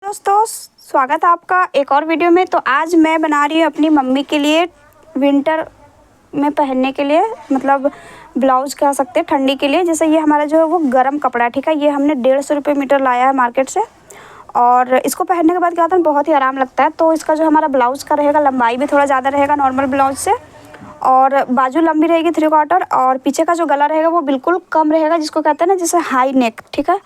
दोस्तों, स्वागत है आपका एक और वीडियो में। तो आज मैं बना रही हूँ अपनी मम्मी के लिए विंटर में पहनने के लिए, मतलब ब्लाउज कह सकते हैं ठंडी के लिए। जैसे ये हमारा जो है वो गर्म कपड़ा है, ठीक है। ये हमने 150 रुपये मीटर लाया है मार्केट से, और इसको पहनने के बाद क्या होता है, बहुत ही आराम लगता है। तो इसका जो हमारा ब्लाउज़ का रहेगा, लंबाई भी थोड़ा ज़्यादा रहेगा नॉर्मल ब्लाउज से, और बाजू लंबी रहेगी 3/4, और पीछे का जो गला रहेगा वो बिल्कुल कम रहेगा, जिसको कहते हैं ना जैसे हाई नेक, ठीक है।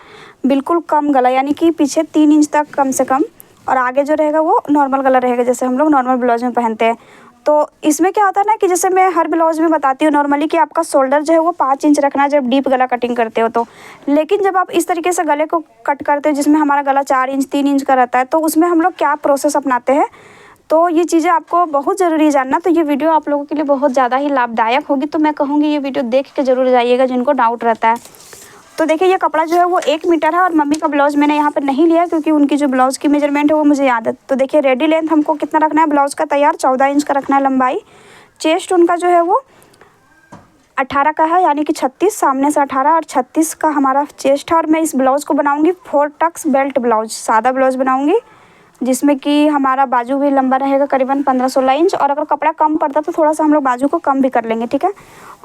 बिल्कुल कम गला, यानी कि पीछे 3 इंच तक कम से कम, और आगे जो रहेगा वो नॉर्मल गला रहेगा, जैसे हम लोग नॉर्मल ब्लाउज में पहनते हैं। तो इसमें क्या होता है ना कि जैसे मैं हर ब्लाउज में बताती हूँ नॉर्मली कि आपका शोल्डर जो है वो 5 इंच रखना है जब डीप गला कटिंग करते हो तो। लेकिन जब आप इस तरीके से गले को कट करते हो जिसमें हमारा गला 4 इंच 3 इंच का रहता है, तो उसमें हम लोग क्या प्रोसेस अपनाते हैं, तो ये चीज़ें आपको बहुत ज़रूरी जानना। तो ये वीडियो आप लोगों के लिए बहुत ज़्यादा ही लाभदायक होगी, तो मैं कहूँगी ये वीडियो देख के ज़रूर जाइएगा जिनको डाउट रहता है। तो देखिए, ये कपड़ा जो है वो 1 मीटर है, और मम्मी का ब्लाउज़ मैंने यहाँ पर नहीं लिया क्योंकि उनकी जो ब्लाउज़ की मेजरमेंट है वो मुझे याद है। तो देखिए, रेडी लेंथ हमको कितना रखना है ब्लाउज़ का तैयार, 14 इंच का रखना है लंबाई। चेस्ट उनका जो है वो 18 का है, यानी कि 36, सामने से 18 और 36 का हमारा चेस्ट है। और मैं इस ब्लाउज़ को बनाऊँगी 4 टक्स बेल्ट ब्लाउज, सादा ब्लाउज़ बनाऊँगी, जिसमें कि हमारा बाजू भी लंबा रहेगा करीबन 15-16 इंच, और अगर कपड़ा कम पड़ता तो थोड़ा सा हम लोग बाजू को कम भी कर लेंगे, ठीक है।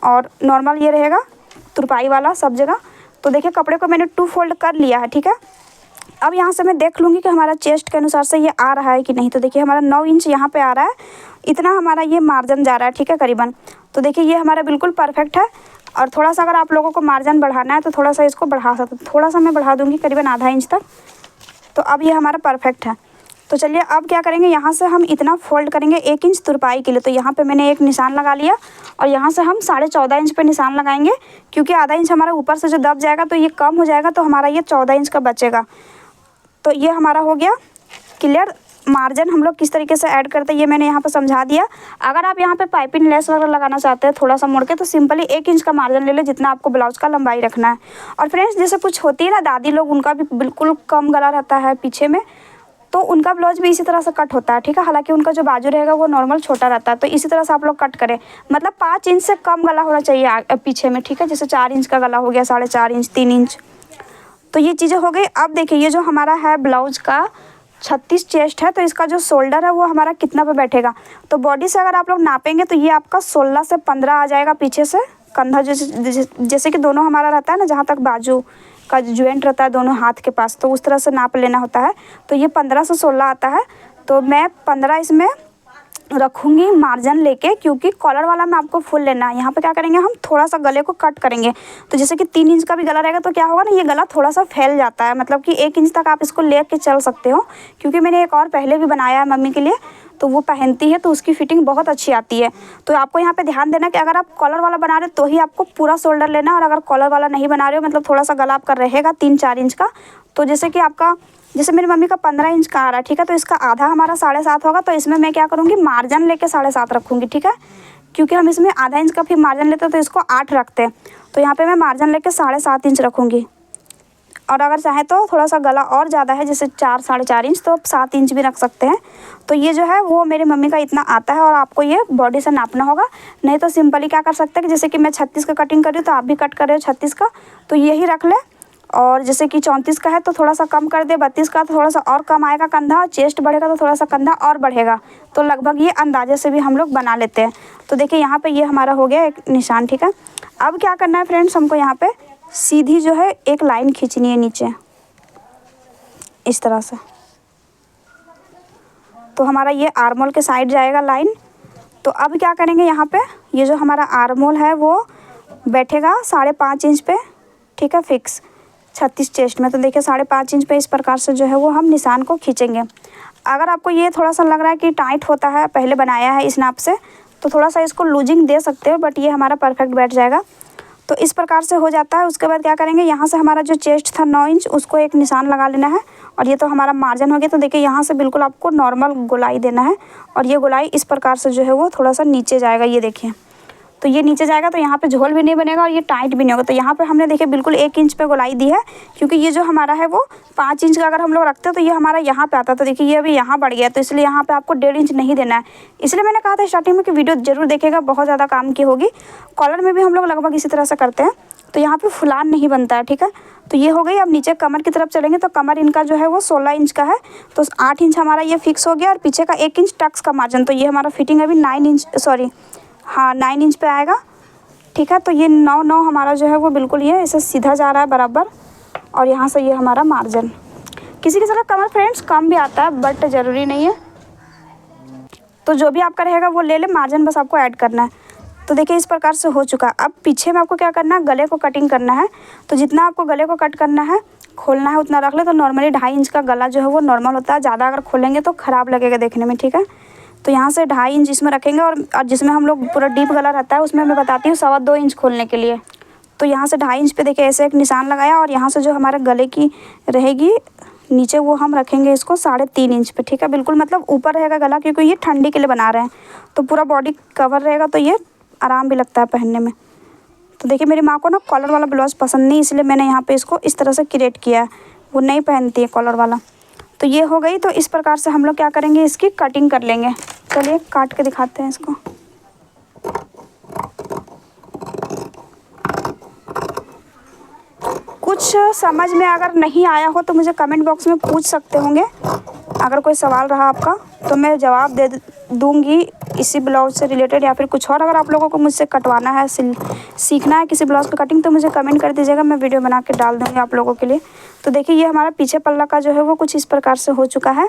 और नॉर्मल ये रहेगा तुरपाई वाला सब जगह। तो देखिए, कपड़े को मैंने 2 फोल्ड कर लिया है, ठीक है। अब यहाँ से मैं देख लूँगी कि हमारा चेस्ट के अनुसार से ये आ रहा है कि नहीं। तो देखिए, हमारा 9 इंच यहाँ पे आ रहा है, इतना हमारा ये मार्जिन जा रहा है, ठीक है, करीबन। तो देखिए, ये हमारा बिल्कुल परफेक्ट है। और थोड़ा सा अगर आप लोगों को मार्जिन बढ़ाना है तो थोड़ा सा इसको बढ़ा सकते, थोड़ा सा मैं बढ़ा दूँगी करीबन आधा इंच तक। तो अब ये हमारा परफेक्ट है। तो चलिए, अब क्या करेंगे, यहाँ से हम इतना फोल्ड करेंगे 1 इंच तुरपाई के लिए। तो यहाँ पे मैंने एक निशान लगा लिया, और यहाँ से हम 14.5 इंच पे निशान लगाएंगे, क्योंकि आधा इंच हमारा ऊपर से जो दब जाएगा तो ये कम हो जाएगा, तो हमारा ये 14 इंच का बचेगा। तो ये हमारा हो गया क्लियर। मार्जिन हम लोग किस तरीके से ऐड करते हैं ये मैंने यहाँ पर समझा दिया। अगर आप यहाँ पे पाइपिंग लेस वगैरह लगाना चाहते हैं थोड़ा सा मोड़ के, तो सिंपली 1 इंच का मार्जिन ले ले, जितना आपको ब्लाउज़ का लंबाई रखना है। और फ्रेंड्स, जैसे कुछ होती है ना दादी लोग, उनका भी बिल्कुल कम गला रहता है पीछे में, तो उनका ब्लाउज भी इसी तरह से कट होता है, ठीक है। हालांकि उनका जो बाजू रहेगा वो नॉर्मल छोटा रहता है, तो इसी तरह से आप लोग कट करें। मतलब 5 इंच से कम गला होना चाहिए पीछे में, ठीक है। जैसे 4 इंच का गला हो गया, 4.5 इंच, 3 इंच, तो ये चीज़ें हो गई। अब देखिए, ये जो हमारा है ब्लाउज का 36 चेस्ट है, तो इसका जो शोल्डर है वो हमारा कितना पे बैठेगा। तो बॉडी से अगर आप लोग नापेंगे तो ये आपका 16 से 15 आ जाएगा पीछे से। कंधा जैसे कि दोनों हमारा रहता है ना, जहाँ तक बाजू का ज्वाइंट रहता है दोनों हाथ के पास, तो उस तरह से नाप लेना होता है। तो ये 15 से 16 आता है, तो मैं 15 इसमें रखूँगी मार्जिन लेके, क्योंकि कॉलर वाला में आपको फुल लेना है। यहाँ पे क्या करेंगे, हम थोड़ा सा गले को कट करेंगे। तो जैसे कि 3 इंच का भी गला रहेगा तो क्या होगा ना, ये गला थोड़ा सा फैल जाता है, मतलब कि 1 इंच तक आप इसको ले के चल सकते हो। क्योंकि मैंने एक और पहले भी बनाया है मम्मी के लिए, तो वो पहनती है तो उसकी फिटिंग बहुत अच्छी आती है। तो आपको यहाँ पे ध्यान देना कि अगर आप कॉलर वाला बना रहे हो तो ही आपको पूरा शोल्डर लेना है, और अगर कॉलर वाला नहीं बना रहे हो, मतलब थोड़ा सा गला आपका रहेगा 3-4 इंच का, तो जैसे कि आपका, जैसे मेरी मम्मी का 15 इंच का आ रहा है, ठीक है, तो इसका आधा हमारा 7.5 होगा। तो इसमें मैं क्या करूँगी, मार्जिन लेके 7.5 रखूँगी, ठीक है। क्योंकि हम इसमें आधा इंच का फिर मार्जिन लेते हैं तो इसको 8 रखते हैं, तो यहाँ पे मैं मार्जिन लेके 7.5 इंच रखूँगी। और अगर चाहे तो थोड़ा सा गला और ज़्यादा है, जैसे 4-4.5 इंच, तो आप 7 इंच भी रख सकते हैं। तो ये जो है वो मेरी मम्मी का इतना आता है, और आपको ये बॉडी से नापना होगा। नहीं तो सिंपली क्या कर सकते हैं कि जैसे कि मैं 36 का कटिंग कर रही हूँ, तो आप भी कट कर रहे हो 36 का, तो यही रख ले। और जैसे कि 34 का है तो थोड़ा सा कम कर दे, 32 का तो थोड़ा सा और कम आएगा कंधा, चेस्ट बढ़ेगा तो थोड़ा सा कंधा और बढ़ेगा। तो लगभग ये अंदाजे से भी हम लोग बना लेते हैं। तो देखिए, यहाँ पे ये हमारा हो गया एक निशान, ठीक है। अब क्या करना है फ्रेंड्स, हमको यहाँ पे सीधी जो है एक लाइन खींचनी है नीचे, इस तरह से। तो हमारा ये आर्मोल के साइड जाएगा लाइन। तो अब क्या करेंगे, यहाँ पे ये जो हमारा आर्मोल है वो बैठेगा 5.5 इंच पे, ठीक है, फिक्स 36 चेस्ट में। तो देखिए, 5.5 इंच पे इस प्रकार से जो है वो हम निशान को खींचेंगे। अगर आपको ये थोड़ा सा लग रहा है कि टाइट होता है, पहले बनाया है इस नाप से, तो थोड़ा सा इसको लूजिंग दे सकते हो, बट ये हमारा परफेक्ट बैठ जाएगा। तो इस प्रकार से हो जाता है। उसके बाद क्या करेंगे, यहाँ से हमारा जो चेस्ट था 9 इंच, उसको एक निशान लगा लेना है, और ये तो हमारा मार्जिन हो गया। तो देखिए, यहाँ से बिल्कुल आपको नॉर्मल गोलाई देना है, और ये गोलाई इस प्रकार से जो है वो थोड़ा सा नीचे जाएगा, ये देखिए। तो ये नीचे जाएगा तो यहाँ पे झोल भी नहीं बनेगा, और ये टाइट भी नहीं होगा। तो यहाँ पे हमने देखिए बिल्कुल 1 इंच पे गोलाई दी है, क्योंकि ये जो हमारा है वो 5 इंच का अगर हम लोग रखते हैं तो ये हमारा यहाँ पे आता है। तो देखिए, ये अभी यहाँ बढ़ गया, तो इसलिए यहाँ पे आपको 1.5 इंच नहीं देना है। इसलिए मैंने कहा था स्टार्टिंग में कि वीडियो जरूर देखेगा, बहुत ज़्यादा काम की होगी। कॉलर में भी हम लोग लगभग इसी तरह से करते हैं। तो यहाँ पे फुलान नहीं बनता है, ठीक है। तो ये हो गई। अब नीचे कमर की तरफ चलेंगे तो कमर इनका जो है वो 16 इंच का है, तो 8 इंच हमारा ये फिक्स हो गया और पीछे का 1 इंच टक्स का मार्जिन। तो ये हमारा फिटिंग अभी 9 इंच, सॉरी हाँ 9 इंच पे आएगा, ठीक है। तो ये 9 हमारा जो है वो बिल्कुल ये ऐसे सीधा जा रहा है बराबर, और यहाँ से ये हमारा मार्जिन। किसी किसी का कमर फ्रेंड्स कम भी आता है बट ज़रूरी नहीं है, तो जो भी आपका रहेगा वो ले ले, मार्जिन बस आपको ऐड करना है। तो देखिए इस प्रकार से हो चुका। अब पीछे में आपको क्या करना है, गले को कटिंग करना है। तो जितना आपको गले को कट करना है, खोलना है उतना रख ले। तो नॉर्मली 2.5 इंच का गला जो है वो नॉर्मल होता है, ज़्यादा अगर खोलेंगे तो ख़राब लगेगा देखने में, ठीक है। तो यहाँ से 2.5 इंच इसमें रखेंगे, और जिसमें हम लोग पूरा डीप गला रहता है उसमें मैं बताती हूँ 2.25 इंच खोलने के लिए। तो यहाँ से 2.5 इंच पे देखिए ऐसे एक निशान लगाया, और यहाँ से जो हमारे गले की रहेगी नीचे वो हम रखेंगे इसको 3.5 इंच पे, ठीक है। बिल्कुल मतलब ऊपर रहेगा गला, क्योंकि ये ठंडी के लिए बना रहे हैं तो पूरा बॉडी कवर रहेगा, तो ये आराम भी लगता है पहनने में। तो देखिए मेरी माँ को ना कॉलर वाला ब्लाउज़ पसंद नहीं, इसलिए मैंने यहाँ पे इसको इस तरह से क्रिएट किया है, वो नहीं पहनती है कॉलर वाला। तो ये हो गई। तो इस प्रकार से हम लोग क्या करेंगे, इसकी कटिंग कर लेंगे। चलिए काट के दिखाते हैं इसको। कुछ समझ में अगर नहीं आया हो तो मुझे कमेंट बॉक्स में पूछ सकते होंगे। अगर कोई सवाल रहा आपका तो मैं जवाब दे दूँगी इसी ब्लाउज से रिलेटेड, या फिर कुछ और। अगर आप लोगों को मुझसे कटवाना है, सीखना है किसी ब्लाउज़ की कटिंग, तो मुझे कमेंट कर दीजिएगा, मैं वीडियो बना के डाल दूँगी आप लोगों के लिए। तो देखिए ये हमारा पीछे पल्ला का जो है वो कुछ इस प्रकार से हो चुका है।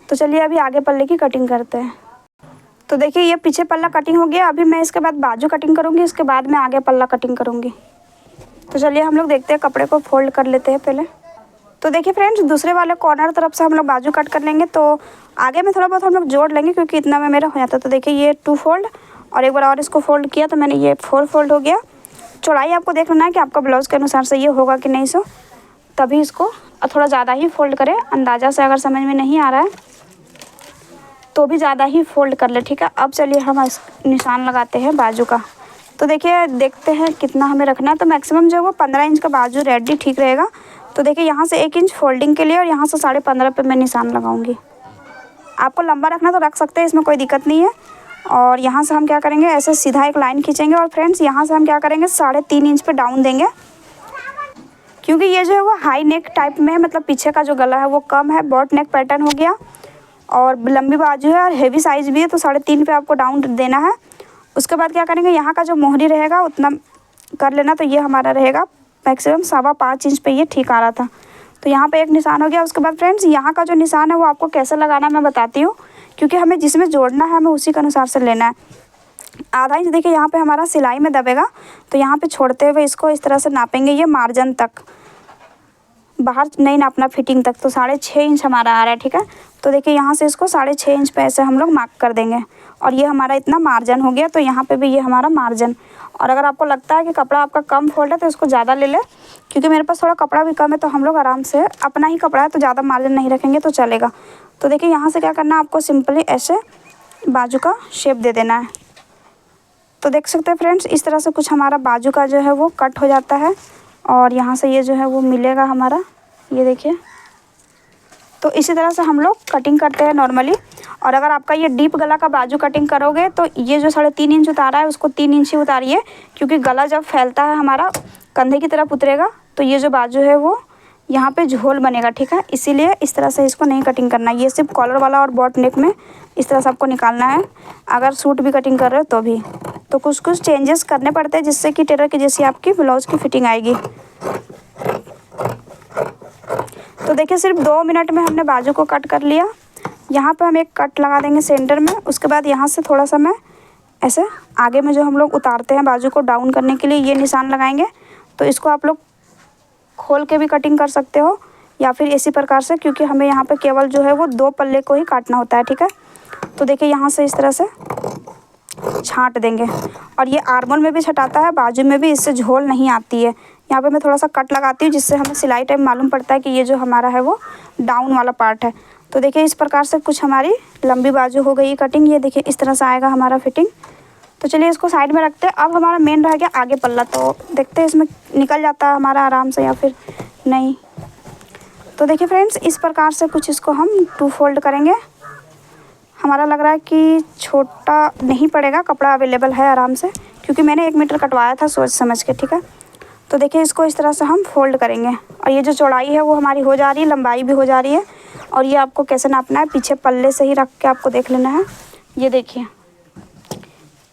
तो चलिए अभी आगे पल्ले की कटिंग करते हैं। तो देखिए ये पीछे पल्ला कटिंग हो गया। अभी मैं इसके बाद बाजू कटिंग करूँगी, इसके बाद मैं आगे पल्ला कटिंग करूँगी। तो चलिए हम लोग देखते हैं, कपड़े को फोल्ड कर लेते हैं पहले। तो देखिए फ्रेंड्स दूसरे वाले कॉर्नर तरफ से हम लोग बाजू कट कर लेंगे, तो आगे में थोड़ा बहुत हम लोग जोड़ लेंगे क्योंकि इतना में मेरा हो जाता है। तो देखिए ये 2 फोल्ड, और एक बार और इसको फोल्ड किया तो मैंने ये 4 फोल्ड हो गया। चौड़ाई आपको देख लेना है कि आपका ब्लाउज़ के अनुसार से ये होगा कि नहीं, सो तभी इसको थोड़ा ज़्यादा ही फोल्ड करें। अंदाज़ा से अगर समझ में नहीं आ रहा है तो भी ज़्यादा ही फोल्ड कर ले, ठीक है। अब चलिए हम निशान लगाते हैं बाजू का। तो देखिए देखते हैं कितना हमें रखना है। तो मैक्सिमम जो है वो 15 इंच का बाजू रेडी ठीक रहेगा। तो देखिए यहाँ से 1 इंच फोल्डिंग के लिए, और यहाँ से 15.5 पे मैं निशान लगाऊंगी। आपको लंबा रखना तो रख सकते हैं, इसमें कोई दिक्कत नहीं है। और यहाँ से हम क्या करेंगे, ऐसे सीधा एक लाइन खींचेंगे, और फ्रेंड्स यहाँ से हम क्या करेंगे 3.5 इंच पे डाउन देंगे, क्योंकि ये जो है वो हाई नेक टाइप में है, मतलब पीछे का जो गला है वो कम है, बॉट नेक पैटर्न हो गया, और लंबी बाजू है और हेवी साइज़ भी है। तो 3.5 पे आपको डाउन देना है। उसके बाद क्या करेंगे, यहाँ का जो मोहरी रहेगा उतना कर लेना। तो ये हमारा रहेगा मैक्सिमम 5.25 इंच पे, ये ठीक आ रहा था। तो यहाँ पे एक निशान हो गया। उसके बाद फ्रेंड्स यहाँ का जो निशान है वो आपको कैसे लगाना मैं बताती हूँ, क्योंकि हमें जिसमें जोड़ना है हमें उसी के अनुसार से लेना है। आधा इंच देखिए यहाँ पे हमारा सिलाई में दबेगा, तो यहाँ पे छोड़ते हुए इसको इस तरह से नापेंगे, ये मार्जिन तक, बाहर नहीं नापना, फिटिंग तक। तो 6.5 इंच हमारा आ रहा है, ठीक है। तो देखिए यहाँ से इसको 6.5 इंच पे ऐसे हम लोग मार्क कर देंगे, और ये हमारा इतना मार्जिन हो गया। तो यहाँ पे भी ये हमारा मार्जिन। और अगर आपको लगता है कि कपड़ा आपका कम फोल्ड है तो इसको ज़्यादा ले ले, क्योंकि मेरे पास थोड़ा कपड़ा भी कम है, तो हम लोग आराम से, अपना ही कपड़ा है तो ज़्यादा मार्जिन नहीं रखेंगे तो चलेगा। तो देखिए यहाँ से क्या करना है, आपको सिंपली ऐसे बाजू का शेप दे देना है। तो देख सकते हैं फ्रेंड्स इस तरह से कुछ हमारा बाजू का जो है वो कट हो जाता है, और यहाँ से ये जो है वो मिलेगा हमारा, ये देखिए। तो इसी तरह से हम लोग कटिंग करते हैं नॉर्मली। और अगर आपका ये डीप गला का बाजू कटिंग करोगे तो ये जो 3.5 इंच उतारा है उसको 3 इंच ही उतारिए, क्योंकि गला जब फैलता है हमारा कंधे की तरफ उतरेगा तो ये जो बाजू है वो यहाँ पे झोल बनेगा, ठीक है। इसीलिए इस तरह से इसको नहीं कटिंग करना, ये सिर्फ कॉलर वाला और बॉट नेक में इस तरह से आपको निकालना है। अगर सूट भी कटिंग कर रहे हो तो भी, तो कुछ कुछ चेंजेस करने पड़ते हैं जिससे कि टेलर की जैसी आपकी ब्लाउज़ की फिटिंग आएगी। तो देखिए सिर्फ 2 मिनट में हमने बाजू को कट कर लिया। यहाँ पे हम एक कट लगा देंगे सेंटर में। उसके बाद यहाँ से थोड़ा सा मैं ऐसे आगे में जो हम लोग उतारते हैं बाजू को डाउन करने के लिए, ये निशान लगाएंगे। तो इसको आप लोग खोल के भी कटिंग कर सकते हो, या फिर इसी प्रकार से, क्योंकि हमें यहाँ पे केवल जो है वो 2 पल्ले को ही काटना होता है, ठीक है। तो देखिए यहाँ से इस तरह से छांट देंगे, और ये आर्मोल में भी छटाता है, बाजू में भी, इससे झोल नहीं आती है। यहाँ पे मैं थोड़ा सा कट लगाती हूँ जिससे हमें सिलाई टाइम मालूम पड़ता है कि ये जो हमारा है वो डाउन वाला पार्ट है। तो देखिए इस प्रकार से कुछ हमारी लंबी बाजू हो गई कटिंग, ये देखिए इस तरह से आएगा हमारा फिटिंग। तो चलिए इसको साइड में रखते हैं। अब हमारा मेन रह गया आगे पल्ला, तो देखते हैं इसमें निकल जाता है हमारा आराम से या फिर नहीं। तो देखिए फ्रेंड्स इस प्रकार से कुछ इसको हम 2 फोल्ड करेंगे। हमारा लग रहा है कि छोटा नहीं पड़ेगा, कपड़ा अवेलेबल है आराम से, क्योंकि मैंने 1 मीटर कटवाया था सोच समझ के, ठीक है। तो देखिए इसको इस तरह से हम फोल्ड करेंगे और ये जो चौड़ाई है वो हमारी हो जा रही है, लंबाई भी हो जा रही है। और ये आपको कैसे नापना है, पीछे पल्ले से ही रख के आपको देख लेना है। ये देखिए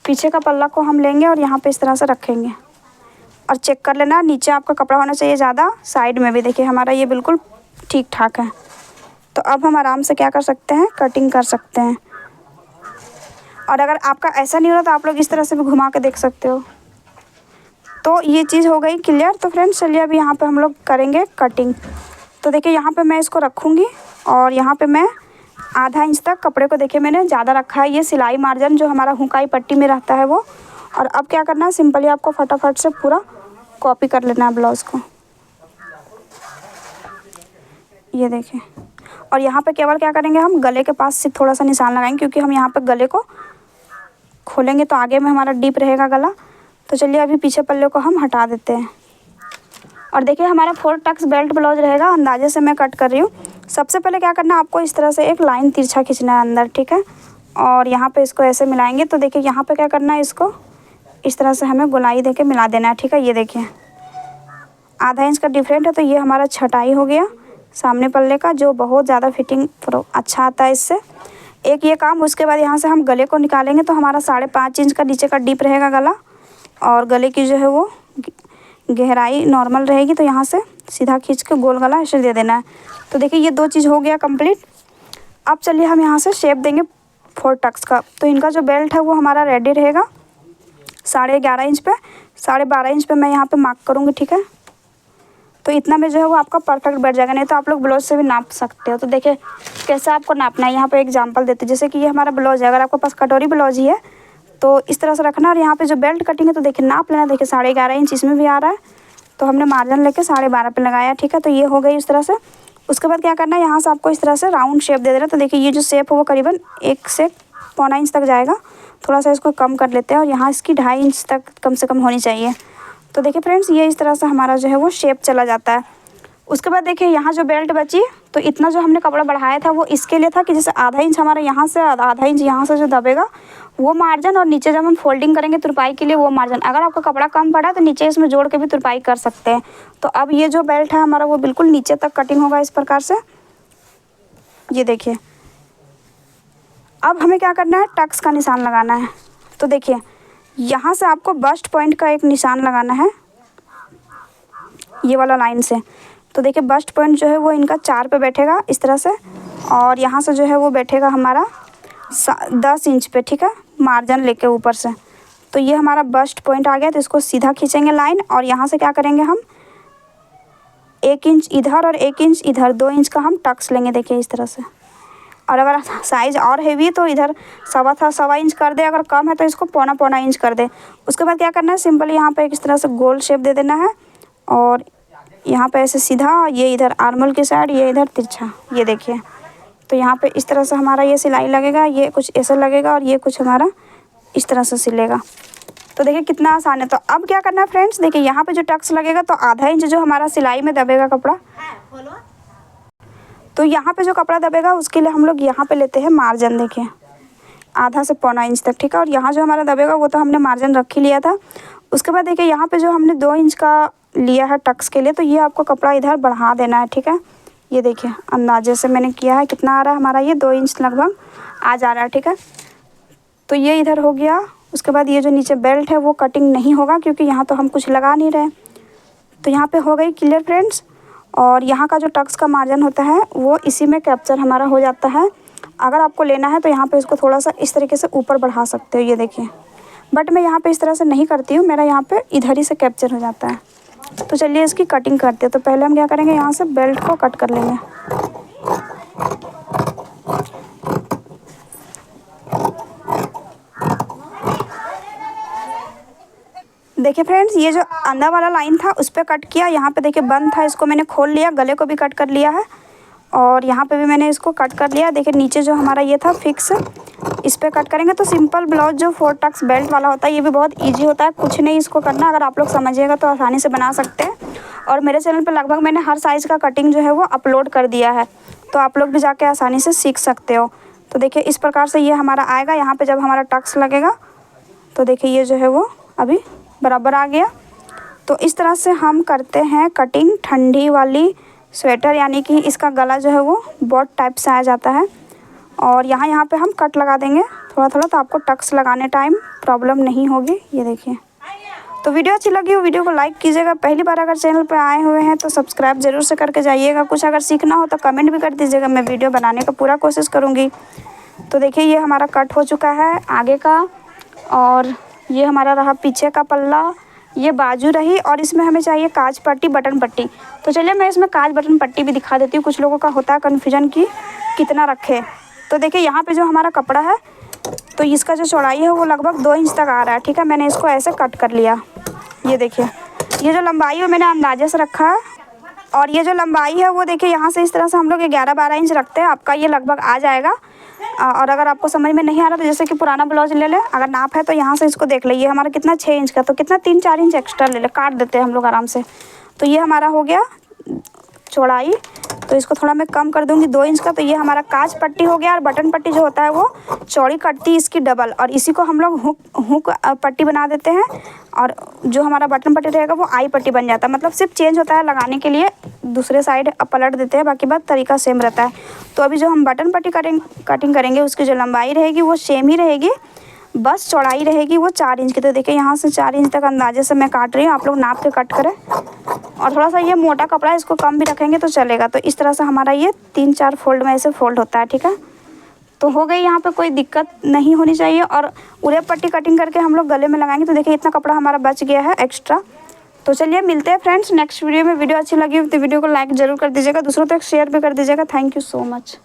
पीछे का पल्ला को हम लेंगे और यहाँ पे इस तरह से रखेंगे और चेक कर लेना, नीचे आपका कपड़ा होना चाहिए ज़्यादा, साइड में भी। देखिए हमारा ये बिल्कुल ठीक ठाक है। तो अब हम आराम से क्या कर सकते हैं, कटिंग कर सकते हैं। और अगर आपका ऐसा नहीं हो रहा तो आप लोग इस तरह से भी घुमा के देख सकते हो। तो ये चीज़ हो गई क्लियर। तो फ्रेंड्स चलिए अभी यहाँ पे हम लोग करेंगे कटिंग। तो देखिए यहाँ पे मैं इसको रखूँगी और यहाँ पे मैं आधा इंच तक कपड़े को देखिए मैंने ज़्यादा रखा है। ये सिलाई मार्जिन जो हमारा हुकाई पट्टी में रहता है वो। और अब क्या करना है, सिंपली आपको फटाफट से पूरा कॉपी कर लेना है ब्लाउज़ को। ये देखिए और यहाँ पे केवल क्या करेंगे, हम गले के पास से थोड़ा सा निशान लगाएंगे, क्योंकि हम यहाँ पे गले को खोलेंगे तो आगे में हमारा डीप रहेगा गला। तो चलिए अभी पीछे पल्ले को हम हटा देते हैं। और देखिए हमारा 4 टक्स बेल्ट ब्लाउज रहेगा, अंदाजे से मैं कट कर रही हूँ। सबसे पहले क्या करना है, आपको इस तरह से एक लाइन तिरछा खींचना है अंदर, ठीक है। और यहाँ पे इसको ऐसे मिलाएंगे। तो देखिए यहाँ पे क्या करना है, इसको इस तरह से हमें गोलाई दे के मिला देना है, ठीक है। ये देखिए आधा इंच का डिफरेंट है। तो ये हमारा छटाई हो गया सामने पल्ले का, जो बहुत ज़्यादा फिटिंग अच्छा आता है इससे। एक ये काम, उसके बाद यहाँ से हम गले को निकालेंगे तो हमारा 5.5 इंच का नीचे का डीप रहेगा गला। और गले की जो है वो गहराई नॉर्मल रहेगी। तो यहाँ से सीधा खींच के गोल गला ऐसे दे देना है। तो देखिए ये 2 चीज़ हो गया कंप्लीट। अब चलिए हम यहाँ से शेप देंगे 4 टक्स का। तो इनका जो बेल्ट है वो हमारा रेडी रहेगा 11.5 इंच पे, 12.5 इंच पे मैं यहाँ पे मार्क करूँगी, ठीक है। तो इतना में जो है वो आपका परफेक्ट बैठ जाएगा। नहीं तो आप लोग ब्लाउज से भी नाप सकते हो। तो देखिए कैसे आपको नापना है, यहाँ पे एग्जांपल देते हैं। जैसे कि ये हमारा ब्लाउज है, अगर आपके पास कटोरी ब्लाउज ही है तो इस तरह से रखना। और यहाँ पे जो बेल्ट कटिंग है तो देखिए नाप लेना। देखिए 11.5 इंच इसमें भी आ रहा है, तो हमने मार्जिन लेके 12.5 पे लगाया, ठीक है। तो ये हो गई इस तरह से। उसके बाद क्या करना है, यहाँ से आपको इस तरह से राउंड शेप दे देना। तो देखिए ये जो शेप है वो करीबन 1 से 1.25 इंच तक जाएगा। थोड़ा सा इसको कम कर लेते हैं और यहाँ इसकी 2.5 इंच तक कम से कम होनी चाहिए। तो देखिए फ्रेंड्स ये इस तरह से हमारा जो है वो शेप चला जाता है। उसके बाद देखिए यहाँ जो बेल्ट बची, तो इतना जो हमने कपड़ा बढ़ाया था वो इसके लिए था कि जैसे आधा इंच हमारा यहाँ से, आधा इंच यहाँ से जो दबेगा वो मार्जिन, और नीचे जब हम फोल्डिंग करेंगे तुरपाई के लिए वो मार्जिन। अगर आपका कपड़ा कम पड़ा तो नीचे इसमें जोड़ के भी तुरपाई कर सकते हैं। तो अब ये जो बेल्ट है हमारा वो बिल्कुल नीचे तक कटिंग होगा इस प्रकार से। ये देखिए अब हमें क्या करना है, टक्स का निशान लगाना है। तो देखिए यहाँ से आपको बस्ट पॉइंट का एक निशान लगाना है ये वाला लाइन से। तो देखिए बस्ट पॉइंट जो है वो इनका 4 पे बैठेगा इस तरह से, और यहाँ से जो है वो बैठेगा हमारा 10 इंच पे, ठीक है, मार्जिन लेके ऊपर से। तो ये हमारा बस्ट पॉइंट आ गया। तो इसको सीधा खींचेंगे लाइन और यहाँ से क्या करेंगे, हम 1 इंच इधर और 1 इंच इधर, 2 इंच का हम टक्स लेंगे। देखिए इस तरह से। और अगर साइज़ और हैवी है तो इधर 1.25 इंच कर दे, अगर कम है तो इसको 1.25 इंच कर दे। उसके बाद क्या करना है, सिंपल यहाँ पे इस तरह से गोल शेप दे देना है और यहाँ पे ऐसे सीधा, ये इधर आर्मल की साइड, ये इधर तिरछा। ये देखिए तो यहाँ पे इस तरह से हमारा ये सिलाई लगेगा, ये कुछ ऐसा लगेगा और ये कुछ हमारा इस तरह से सिलेगा। तो देखिए कितना आसान है। तो अब क्या करना है फ्रेंड्स, देखिए यहाँ पे जो टक्स लगेगा तो आधा इंच जो हमारा सिलाई में दबेगा कपड़ा, तो यहाँ पे जो कपड़ा दबेगा उसके लिए हम लोग यहाँ पे लेते हैं मार्जिन। देखिए आधा से 1.25 इंच तक, ठीक है। और यहाँ जो हमारा दबेगा वो तो हमने मार्जिन रख ही लिया था। उसके बाद देखिए यहाँ पे जो हमने 2 इंच का लिया है टक्स के लिए, तो ये आपको कपड़ा इधर बढ़ा देना है, ठीक है। ये देखिए अंदाजे से मैंने किया है, कितना आ रहा है हमारा, ये 2 इंच लगभग आ जा रहा है, ठीक है। तो ये इधर हो गया। उसके बाद ये जो नीचे बेल्ट है वो कटिंग नहीं होगा क्योंकि यहाँ तो हम कुछ लगा नहीं रहे। तो यहाँ पे हो गई क्लियर फ्रेंड्स। और यहाँ का जो टक्स का मार्जिन होता है वो इसी में कैप्चर हमारा हो जाता है। अगर आपको लेना है तो यहाँ पे इसको थोड़ा सा इस तरीके से ऊपर बढ़ा सकते हो, ये देखिए। बट मैं यहाँ पे इस तरह से नहीं करती हूँ, मेरा यहाँ पे इधर ही से कैप्चर हो जाता है। तो चलिए इसकी कटिंग करते हैं। तो पहले हम क्या करेंगे, यहाँ से बेल्ट को कट कर लेंगे। देखिए फ्रेंड्स ये जो अंदर वाला लाइन था उस पर कट किया, यहाँ पे देखिए बंद था, इसको मैंने खोल लिया, गले को भी कट कर लिया है और यहाँ पे भी मैंने इसको कट कर लिया। देखिए नीचे जो हमारा ये था फिक्स, इस पर कट करेंगे। तो सिंपल ब्लाउज जो 4 टक्स बेल्ट वाला होता है ये भी बहुत ईजी होता है, कुछ नहीं इसको करना। अगर आप लोग समझिएगा तो आसानी से बना सकते हैं। और मेरे चैनल पर लगभग मैंने हर साइज़ का कटिंग जो है वो अपलोड कर दिया है, तो आप लोग भी जाके आसानी से सीख सकते हो। तो देखिए इस प्रकार से ये हमारा आएगा। यहाँ पे जब हमारा टक्स लगेगा तो देखिए ये जो है वो अभी बराबर आ गया। तो इस तरह से हम करते हैं कटिंग ठंडी वाली स्वेटर, यानी कि इसका गला जो है वो बॉट टाइप से आ जाता है। और यहाँ पे हम कट लगा देंगे थोड़ा थोड़ा, तो आपको टक्स लगाने टाइम प्रॉब्लम नहीं होगी। ये देखिए। तो वीडियो अच्छी लगी हो वीडियो को लाइक कीजिएगा। पहली बार अगर चैनल पर आए हुए हैं तो सब्सक्राइब ज़रूर से करके जाइएगा। कुछ अगर सीखना हो तो कमेंट भी कर दीजिएगा, मैं वीडियो बनाने का पूरा कोशिश करूँगी। तो देखिए ये हमारा कट हो चुका है आगे का, और ये हमारा रहा पीछे का पल्ला, ये बाजू रही, और इसमें हमें चाहिए काज पट्टी बटन पट्टी। तो चलिए मैं इसमें काज बटन पट्टी भी दिखा देती हूँ। कुछ लोगों का होता है कन्फ्यूजन कि कितना रखे। तो देखिए यहाँ पे जो हमारा कपड़ा है तो इसका जो चौड़ाई है वो लगभग 2 इंच तक आ रहा है, ठीक है। मैंने इसको ऐसे कट कर लिया। ये देखिए ये जो लंबाई है मैंने अंदाजे से रखा है, और ये जो लंबाई है वो देखिए यहाँ से इस तरह से हम लोग 11-12 इंच रखते हैं। आपका ये लगभग आ जाएगा। और अगर आपको समझ में नहीं आ रहा तो जैसे कि पुराना ब्लाउज ले लें, अगर नाप है तो यहाँ से इसको देख लीजिए हमारा कितना 6 इंच का, तो कितना 3-4 इंच एक्स्ट्रा ले ले, काट देते हैं हम लोग आराम से। तो ये हमारा हो गया चौड़ाई। तो इसको थोड़ा मैं कम कर दूंगी 2 इंच का। तो ये हमारा काज पट्टी हो गया। और बटन पट्टी जो होता है वो चौड़ी कटती इसकी डबल, और इसी को हम लोग हुक पट्टी बना देते हैं। और जो हमारा बटन पट्टी रहेगा वो आई पट्टी बन जाता है। मतलब सिर्फ चेंज होता है लगाने के लिए, दूसरे साइड पलट देते हैं, बाकी बात तरीका सेम रहता है। तो अभी जो हम बटन पट्टी कटिंग करेंगे उसकी जो लंबाई रहेगी वो सेम ही रहेगी, बस चौड़ाई रहेगी वो 4 इंच की। तो देखिए यहाँ से 4 इंच तक अंदाजे से मैं काट रही हूँ, आप लोग नाप के कट करें। और थोड़ा सा ये मोटा कपड़ा है, इसको कम भी रखेंगे तो चलेगा। तो इस तरह से हमारा ये 3-4 फोल्ड में ऐसे फोल्ड होता है, ठीक है। तो हो गई, यहाँ पे कोई दिक्कत नहीं होनी चाहिए। और उरे पट्टी कटिंग करके हम लोग गले में लगाएंगे। तो देखिए इतना कपड़ा हमारा बच गया है एक्स्ट्रा। तो चलिए मिलते हैं फ्रेंड्स नेक्स्ट वीडियो में। वीडियो अच्छी लगी तो वीडियो को लाइक ज़रूर कर दीजिएगा, दूसरों तक शेयर भी कर दीजिएगा। Thank you so much.